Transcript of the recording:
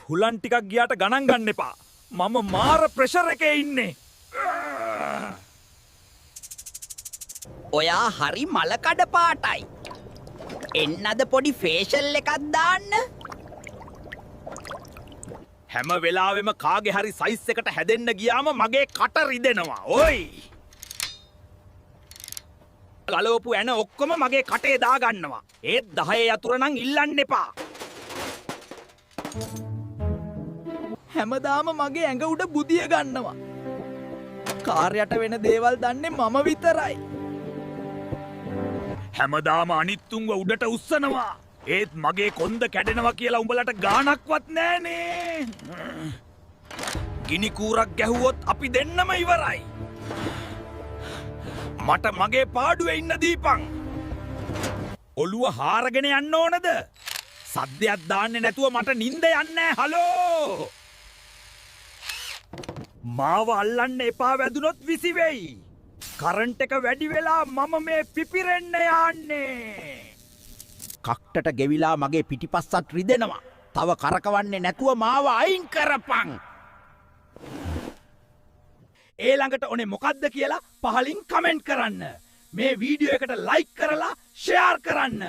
හුලන් ටිකක් ගියාට ගණන් ගන්න එපා. මම මාර ප්‍රෙෂර් එකේ ඉන්නේ. ඔයා හරි මලකඩ පාටයි. එන්නද පොඩි ෆේෂල් එකක් දාන්න? හැම වෙලාවෙම කාගේ හරි සයිස් එකට හැදෙන්න ගියාම මගේ කට රිදෙනවා. ඔයි. ගලවපු ඇන ඔක්කොම මගේ කටේ දාගන්නවා. ඒත් 10 යතුරු නම් ඉල්ලන්න එපා. හැමදාම මගේ ඇඟ උඩ බුදිය ගන්නවා. කාර්යයට වෙන දේවල් දන්නේ මම විතරයි. හැමදාම අනිත්තුන්ව උඩට උස්සනවා. ඒත් මගේ කොන්ද කැඩෙනවා කියලා උඹලට ගානක්වත් නෑනේ. ගිනි කූරක් ගැහුවොත් අපි දෙන්නම ඉවරයි. මට මගේ පාඩුවේ ඉන්න දීපන්. ඔළුව හාරගෙන යන්න ඕනද? සද්දයක් දාන්නේ නැතුව මට නිින්ද යන්නේ නැහැ. හලෝ! මාව අල්ලන්න එපා වැදුනොත් විසි වෙයි. කරන්ට් එක වැඩි වෙලා මම මේ පිපිරෙන්න යන්නේ. කක්ටට ගෙවිලා මගේ පිටිපස්සත් රිදෙනවා. තව කරකවන්නේ නැතුව මාව අයින් කරපන්. ඊළඟට ඔනේ මොකද්ද කියලා පහලින් කමෙන්ට් කරන්න. මේ වීඩියෝ එකට ලයික් කරලා ෂෙයාර් කරන්න.